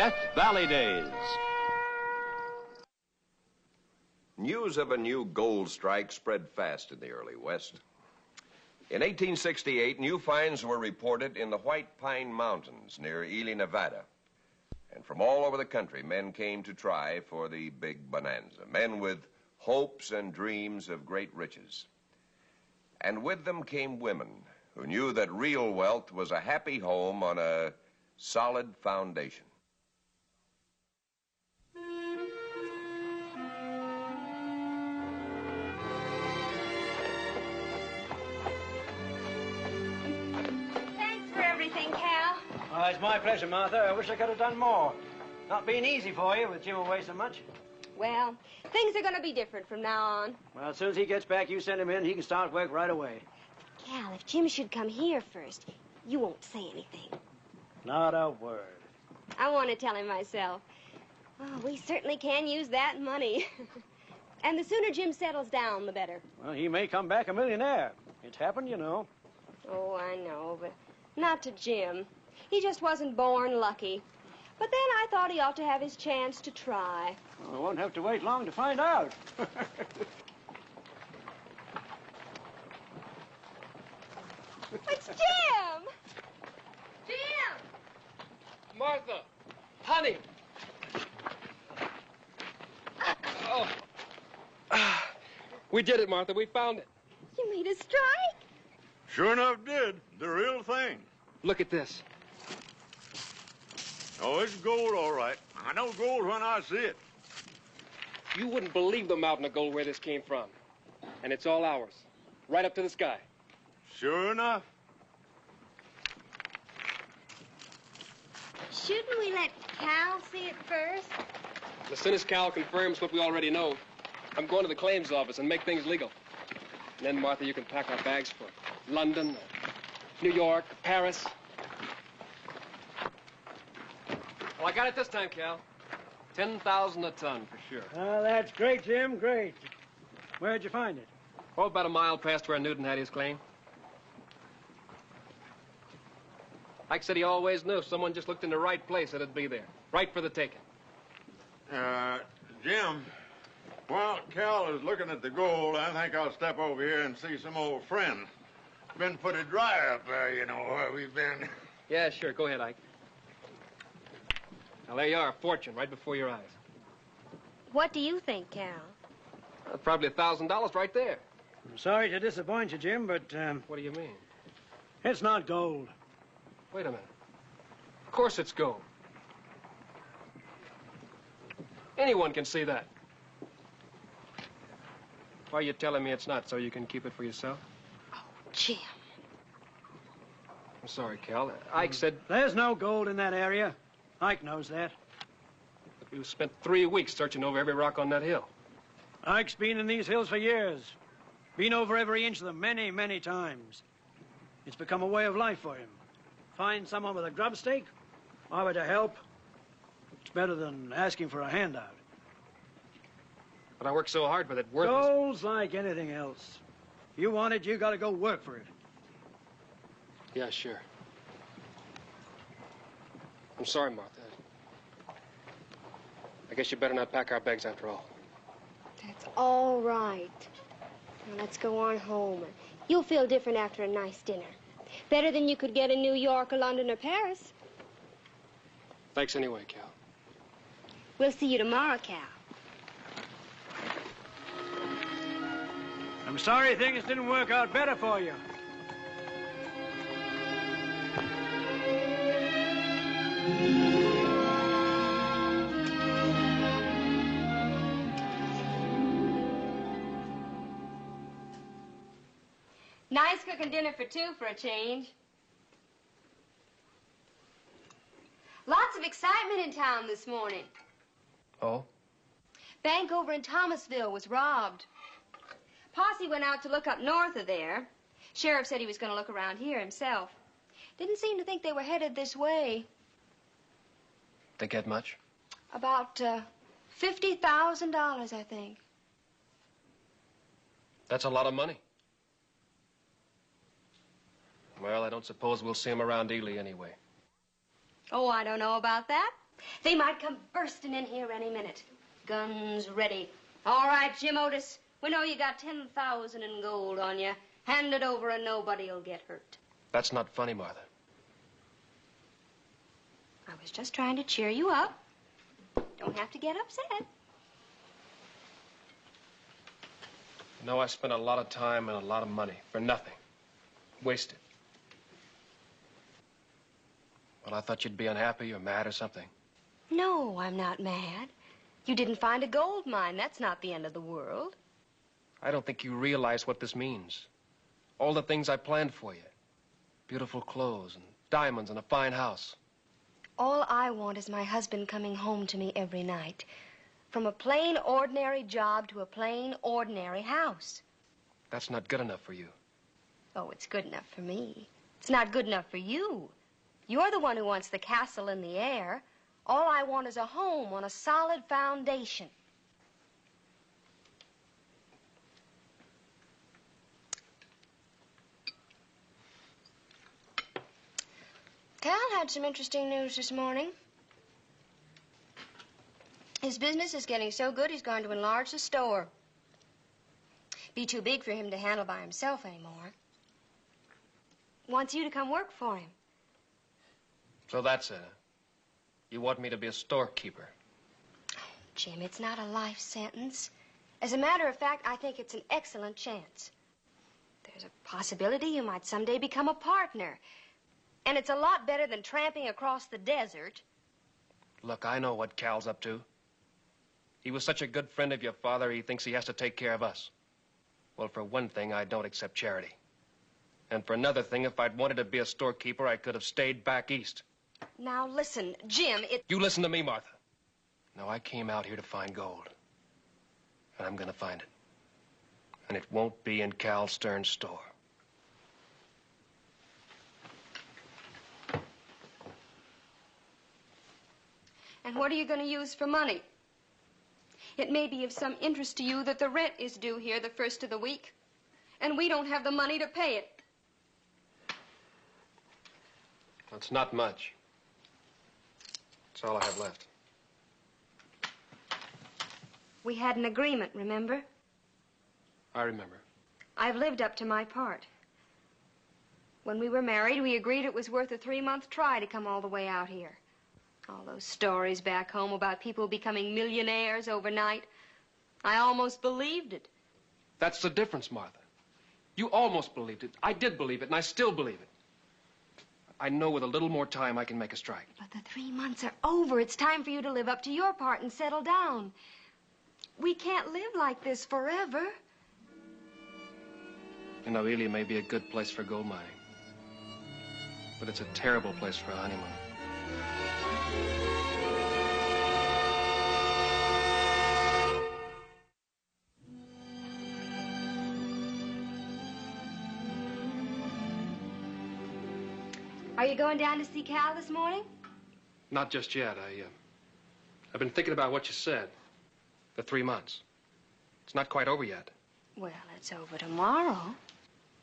Death Valley Days. News of a new gold strike spread fast in the early West. In 1868, new finds were reported in the White Pine Mountains near Ely, Nevada. And from all over the country, men came to try for the big bonanza. Men with hopes and dreams of great riches. And with them came women who knew that real wealth was a happy home on a solid foundation. Thanks for everything, Cal. Oh, it's my pleasure, Martha. I wish I could have done more. Not been easy for you with Jim away so much. Well, things are going to be different from now on. Well, as soon as he gets back, you send him in. He can start work right away. Cal, if Jim should come here first, you won't say anything. Not a word. I want to tell him myself. Oh, we certainly can use that money. And the sooner Jim settles down, the better. Well, he may come back a millionaire. It's happened, you know. Oh, I know, but not to Jim. He just wasn't born lucky. But then I thought he ought to have his chance to try. Well, I won't have to wait long to find out. It's Jim! Jim! Martha! Honey! Oh. We did it, Martha. We found it. You made a strike? Sure enough did. The real thing. Look at this. Oh, it's gold, all right. I know gold when I see it. You wouldn't believe the mountain of gold where this came from. And it's all ours. Right up to the sky. Sure enough. Shouldn't we let Cal see it first? As soon as Cal confirms what we already know, I'm going to the claims office and make things legal. And then, Martha, you can pack our bags for London, New York, Paris. Well, I got it this time, Cal. 10,000 a ton, for sure. Oh, that's great, Jim, great. Where'd you find it? Oh, about a mile past where Newton had his claim. Ike said he always knew if someone just looked in the right place, it'd be there. Right for the taking. Jim, while Cal is looking at the gold, I think I'll step over here and see some old friends. Been pretty dry up there, you know, where we've been. Yeah, sure. Go ahead, Ike. Now, there you are, a fortune right before your eyes. What do you think, Cal? Probably $1,000 right there. I'm sorry to disappoint you, Jim, but, What do you mean? it's not gold. Wait a minute. Of course it's gold. Anyone can see that. Why are you telling me it's not, so you can keep it for yourself? Oh, Jim. I'm sorry, Cal. Ike said... There's no gold in that area. Ike knows that. You spent 3 weeks searching over every rock on that hill. Ike's been in these hills for years. Been over every inch of them many, many times. It's become a way of life for him. Find someone with a grub stake, offer to help. It's better than asking for a handout. But I worked so hard with it, worthless. Gold's like anything else. If you want it, you gotta go work for it. Yeah, sure. I'm sorry, Martha. I guess you better not pack our bags after all. That's all right. Now let's go on home. You'll feel different after a nice dinner. Better than you could get in New York or London or Paris. Thanks anyway, Cal. We'll see you tomorrow, Cal. I'm sorry things didn't work out better for you. Nice cooking dinner for two for a change. Lots of excitement in town this morning. Oh? Bank over in Thomasville was robbed. Posse went out to look up north of there. Sheriff said he was going to look around here himself. Didn't seem to think they were headed this way. They get much? About $50,000, I think. That's a lot of money. Well, I don't suppose we'll see him around Ely anyway. Oh, I don't know about that. They might come bursting in here any minute. Guns ready. All right, Jim Otis. We know you got 10,000 in gold on you. Hand it over and nobody'll get hurt. That's not funny, Martha. I was just trying to cheer you up. Don't have to get upset. You know, I spent a lot of time and a lot of money for nothing. Wasted. Well, I thought you'd be unhappy or mad or something. No, I'm not mad. You didn't find a gold mine. That's not the end of the world. I don't think you realize what this means. All the things I planned for you. Beautiful clothes and diamonds and a fine house. All I want is my husband coming home to me every night. From a plain, ordinary job to a plain, ordinary house. That's not good enough for you. Oh, it's good enough for me. It's not good enough for you. You're the one who wants the castle in the air. All I want is a home on a solid foundation. Cal had some interesting news this morning. His business is getting so good he's going to enlarge the store. Be too big for him to handle by himself anymore. Wants you to come work for him. So that's it. You want me to be a storekeeper? Jim, it's not a life sentence. As a matter of fact, I think it's an excellent chance. There's a possibility you might someday become a partner. And it's a lot better than tramping across the desert. Look, I know what Cal's up to. He was such a good friend of your father, he thinks he has to take care of us. Well, for one thing, I don't accept charity. And for another thing, if I'd wanted to be a storekeeper, I could have stayed back east. Now, listen, Jim, You listen to me, Martha. Now, I came out here to find gold. And I'm gonna find it. And it won't be in Cal Stern's store. And what are you going to use for money? It may be of some interest to you that the rent is due here the first of the week, and we don't have the money to pay it. That's not much. That's all I have left. We had an agreement, remember? I remember. I've lived up to my part. When we were married, we agreed it was worth a 3-month try to come all the way out here. All those stories back home about people becoming millionaires overnight. I almost believed it. That's the difference, Martha. You almost believed it. I did believe it, and I still believe it. I know with a little more time I can make a strike. But the 3 months are over. It's time for you to live up to your part and settle down. We can't live like this forever. You know, Ely may be a good place for gold mining. But it's a terrible place for a honeymoon. Are you going down to see Cal this morning? Not just yet. I've been thinking about what you said. The 3 months. It's not quite over yet. Well, it's over tomorrow.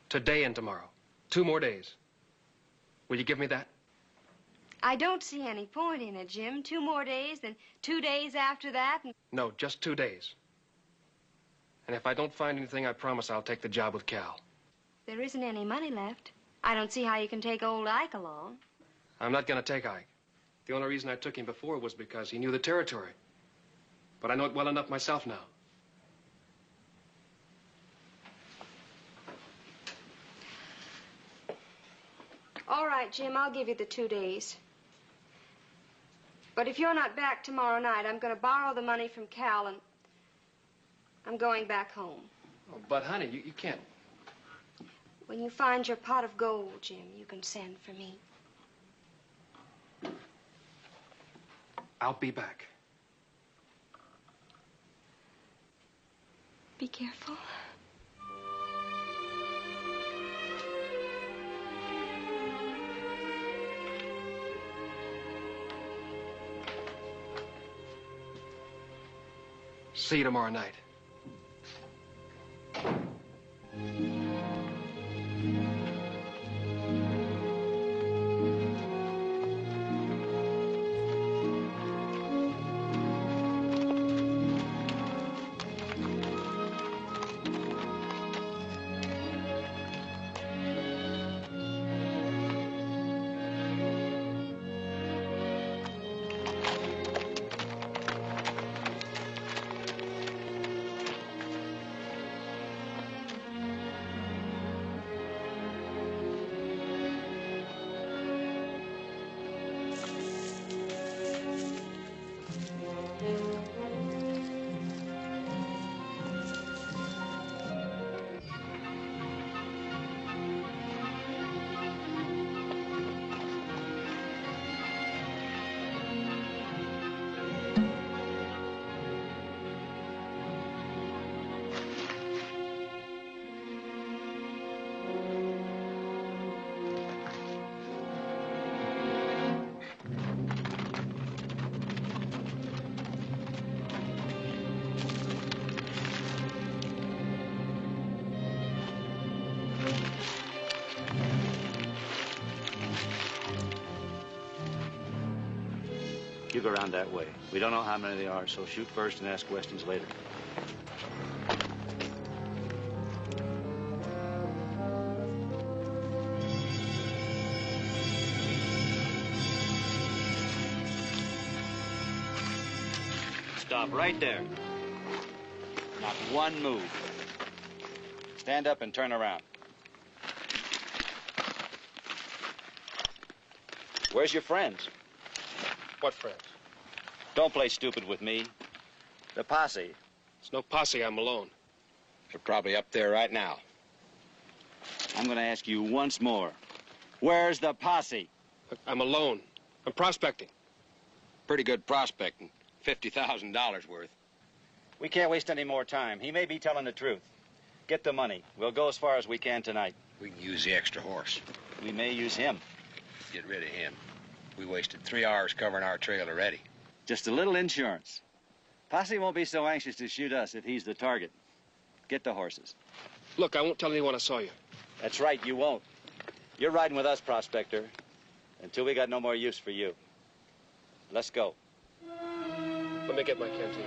Today and tomorrow. 2 more days. Will you give me that? I don't see any point in it, Jim. 2 more days, then 2 days after that, and... No, just 2 days. And if I don't find anything, I promise I'll take the job with Cal. There isn't any money left. I don't see how you can take old Ike along. I'm not going to take Ike. The only reason I took him before was because he knew the territory. But I know it well enough myself now. All right, Jim, I'll give you the 2 days. But if you're not back tomorrow night, I'm going to borrow the money from Cal, and I'm going back home. Oh, but, honey, you can't. When you find your pot of gold, Jim, you can send for me. I'll be back. Be careful. See you tomorrow night. you go around that way. We don't know how many there are, so shoot first and ask questions later. Stop right there. Not one move. Stand up and turn around. Where's your friends? What friends? Don't play stupid with me. The posse. It's no posse. I'm alone. They're probably up there right now. I'm going to ask you once more. Where's the posse? Look, I'm alone. I'm prospecting. Pretty good prospecting. $50,000 worth. We can't waste any more time. He may be telling the truth. Get the money. We'll go as far as we can tonight. We can use the extra horse. We may use him. Get rid of him. We wasted 3 hours covering our trail already. Just a little insurance. Posse won't be so anxious to shoot us if he's the target. Get the horses. Look, I won't tell anyone I saw you. That's right, you won't. You're riding with us, Prospector, until we got no more use for you. Let's go. Let me get my canteen.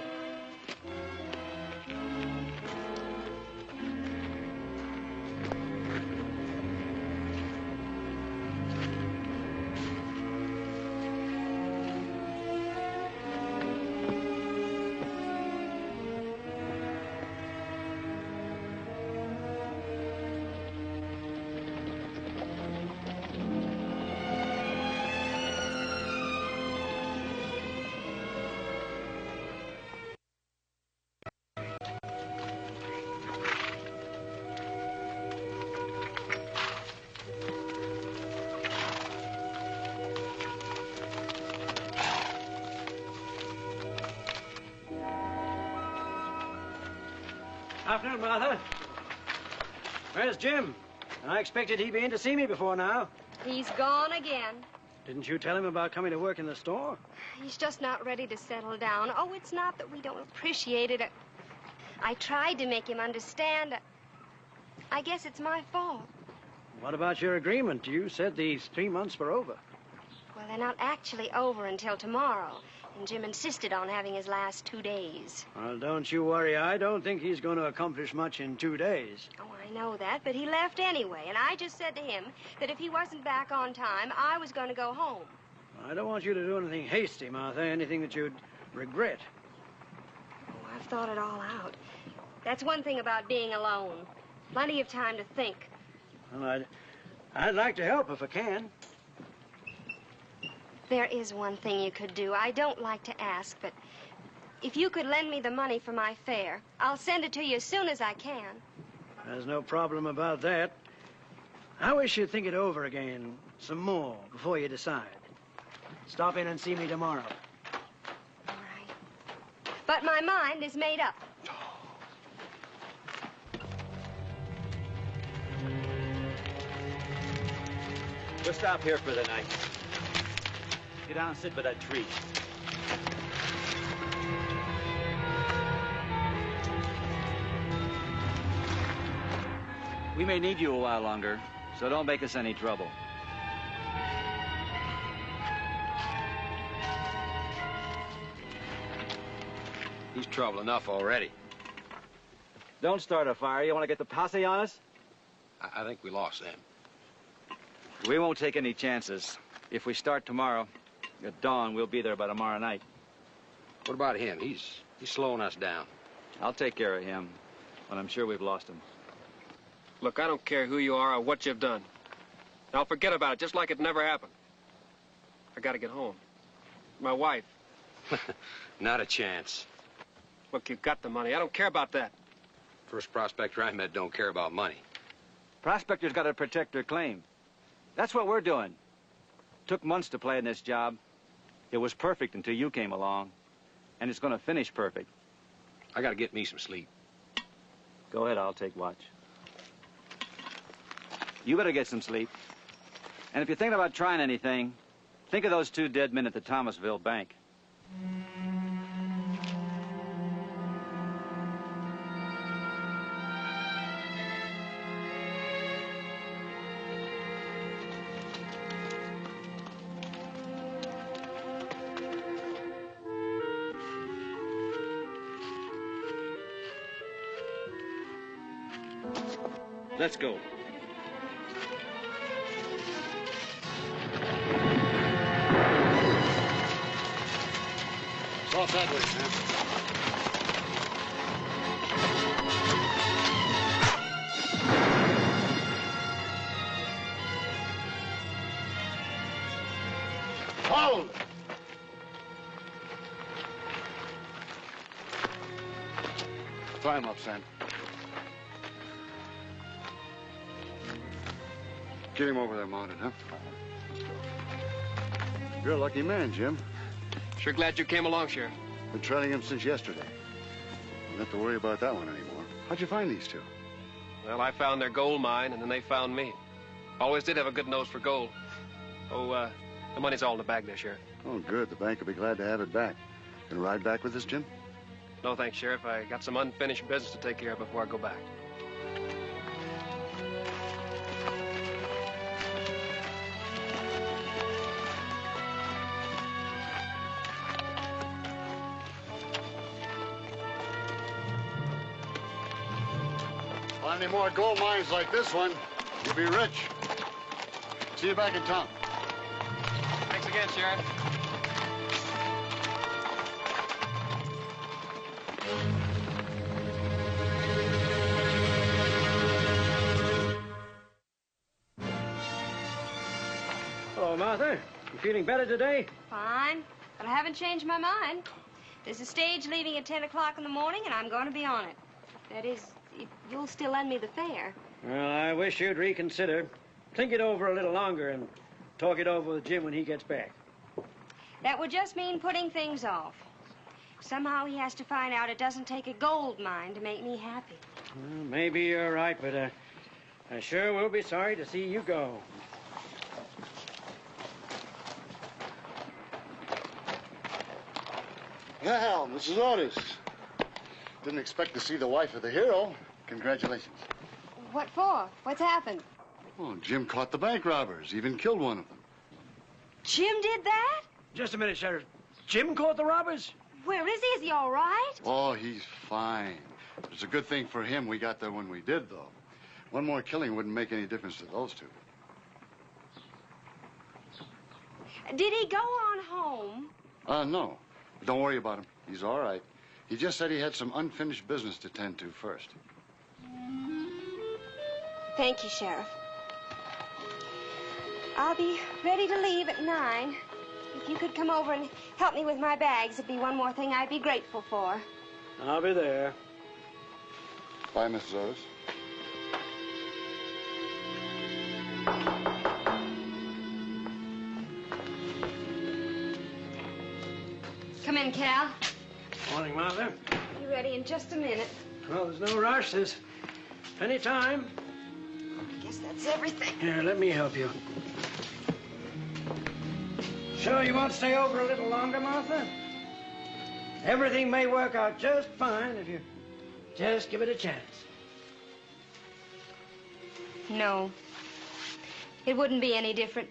Afternoon, Martha. Where's Jim? I expected he'd be in to see me before now. He's gone again. Didn't you tell him about coming to work in the store? He's just not ready to settle down. Oh, it's not that we don't appreciate it. I tried to make him understand. I guess it's my fault. What about your agreement? You said these 3 months were over. Well, they're not actually over until tomorrow. And Jim insisted on having his last 2 days. Well, don't you worry. I don't think he's going to accomplish much in 2 days. Oh, I know that, but he left anyway. And I just said to him that if he wasn't back on time, I was going to go home. I don't want you to do anything hasty, Martha. Anything that you'd regret. Oh, I've thought it all out. That's one thing about being alone. Plenty of time to think. Well, I'd like to help if I can. There is one thing you could do. I don't like to ask, but if you could lend me the money for my fare, I'll send it to you as soon as I can. There's no problem about that. I wish you'd think it over again some more before you decide. Stop in and see me tomorrow. All right. But my mind is made up. We'll stop here for the night. Get down and sit by that tree. We may need you a while longer, so don't make us any trouble. He's trouble enough already. Don't start a fire. You want to get the posse on us? I think we lost them. We won't take any chances. If we start tomorrow, at dawn, we'll be there by tomorrow night. What about him? He's slowing us down. I'll take care of him, but I'm sure we've lost him. Look, I don't care who you are or what you've done. I'll forget about it, just like it never happened. I gotta get home. My wife. Not a chance. Look, you've got the money. I don't care about that. First prospector I met don't care about money. Prospector's got to protect their claim. That's what we're doing. Took months to play in this job. It was perfect until you came along. And it's going to finish perfect. I gotta get me some sleep. Go ahead, I'll take watch. You better get some sleep. And if you're thinking about trying anything, think of those 2 dead men at the Thomasville bank. Let's go. It's off that way, Sam. Hold! Tie him up, Sam. Get him over there mounted, huh? You're a lucky man, Jim. Sure glad you came along, Sheriff. Been trailing him since yesterday. Don't have to worry about that one anymore. How'd you find these two? Well, I found their gold mine, and then they found me. Always did have a good nose for gold. Oh, the money's all in the bag there, Sheriff. Oh, good. The bank will be glad to have it back. Gonna ride back with us, Jim? No, thanks, Sheriff. I got some unfinished business to take care of before I go back. Find any more gold mines like this one, you'll be rich. See you back in town. Thanks again, Sheriff. Hello, Martha. You feeling better today? Fine, but I haven't changed my mind. There's a stage leaving at 10 o'clock in the morning, and I'm going to be on it. That is, if you'll still lend me the fare. Well, I wish you'd reconsider. Think it over a little longer and talk it over with Jim when he gets back. That would just mean putting things off. Somehow he has to find out it doesn't take a gold mine to make me happy. Well, maybe you're right, but I sure will be sorry to see you go. Well, Mrs. Otis. Didn't expect to see the wife of the hero. Congratulations. What for? What's happened? Oh, Jim caught the bank robbers, even killed one of them. Jim did that? Just a minute, Sheriff. Jim caught the robbers? Where is he? Is he all right? Oh, he's fine. It's a good thing for him we got there when we did, though. One more killing wouldn't make any difference to those two. Did he go on home? No. Don't worry about him. He's all right. He just said he had some unfinished business to tend to first. Thank you, Sheriff. I'll be ready to leave at 9. If you could come over and help me with my bags, it'd be one more thing I'd be grateful for. I'll be there. Bye, Mrs. Otis. Come in, Cal. Morning, Martha. Be ready in just a minute. Well, there's no rush. There's plenty of time. I guess that's everything. Here, let me help you. Sure you won't stay over a little longer, Martha? Everything may work out just fine if you just give it a chance. No. It wouldn't be any different.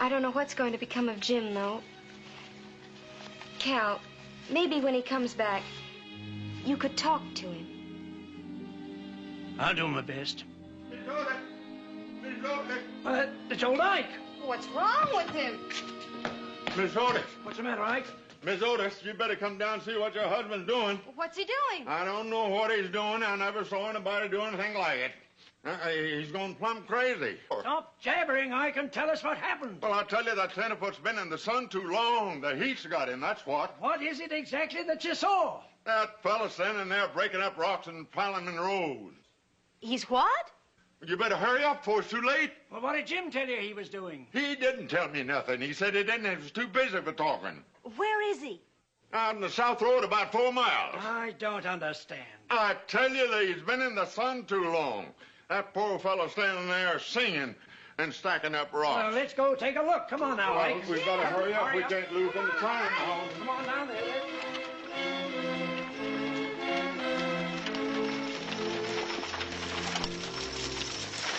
I don't know what's going to become of Jim, though. Cal, maybe when he comes back, you could talk to him. I'll do my best. Miss Otis! Miss Otis! It's old Ike. What's wrong with him? Miss Otis! What's the matter, Ike? Miss Otis, you better come down and see what your husband's doing. What's he doing? I don't know what he's doing. I never saw anybody do anything like it. He's gone plumb crazy. Stop jabbering, Ike, and tell us what happened. Well, I tell you, that tenderfoot's been in the sun too long. The heat's got him, that's what. What is it exactly that you saw? That fella standing there breaking up rocks and piling them in rows. He's what? You better hurry up before it's too late. Well, what did Jim tell you he was doing? He didn't tell me nothing. He said he didn't. He was too busy for talking. Where is he? Out on the south road about 4 miles. I don't understand. I tell you that he's been in the sun too long. That poor fellow standing there singing and stacking up rocks. Well, let's go take a look. Come on now, Well, Ike. we've got to hurry up. We can't lose any time now. Come on down there.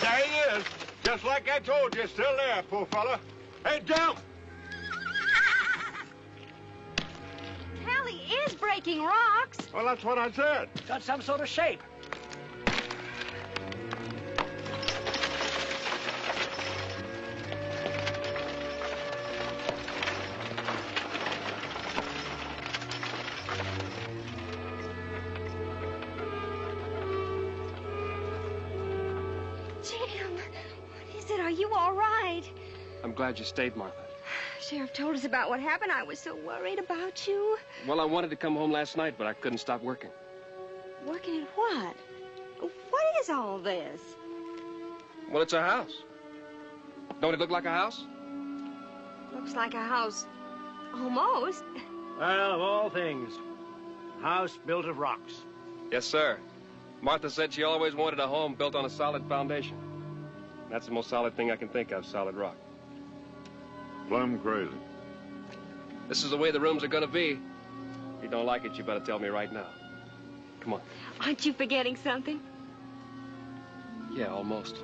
There he is. Just like I told you, still there, poor fella. Hey, jump! Cal, he is breaking rocks. Well, that's what I said. Got some sort of shape. Jim, what is it? Are you all right? I'm glad you stayed, Martha. Sheriff told us about what happened. I was so worried about you. Well, I wanted to come home last night, but I couldn't stop working. Working at what? What is all this? Well, it's a house. Don't it look like a house? Looks like a house. Almost. Well, of all things, a house built of rocks. Yes, sir. Martha said she always wanted a home built on a solid foundation. That's the most solid thing I can think of, solid rock. Plumb crazy. This is the way the rooms are going to be. If you don't like it, you better tell me right now. Come on. Aren't you forgetting something? Yeah, almost.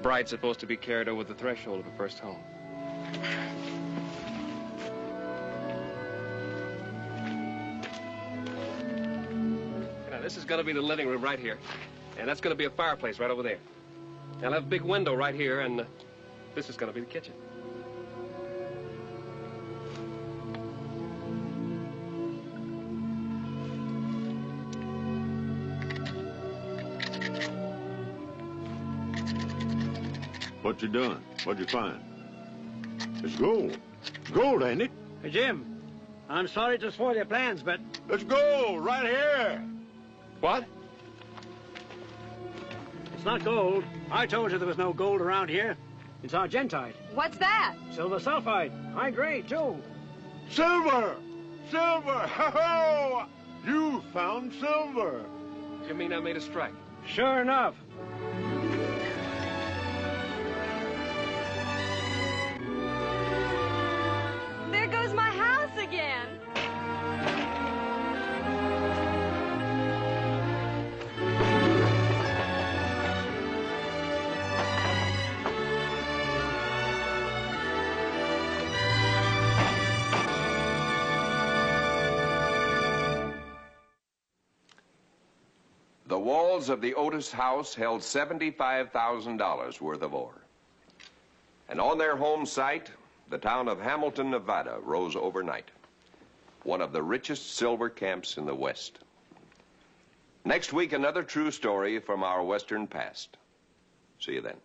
Bride's supposed to be carried over the threshold of her first home. Now, this is going to be the living room right here. And that's going to be a fireplace right over there. And I'll have a big window right here, and this is going to be the kitchen. What you doing? What'd you find? It's gold. Gold, ain't it? Hey, Jim, I'm sorry to spoil your plans, but... It's gold, right here. What? It's not gold. I told you there was no gold around here. It's argentite. What's that? Silver sulfide. High grade, too. Silver! Silver! Ho-ho! You found silver. You mean I made a strike? Sure enough. There goes my house again. The walls of the Otis house held $75,000 worth of ore. And on their home site, the town of Hamilton, Nevada, rose overnight. One of the richest silver camps in the West. Next week, another true story from our Western past. See you then.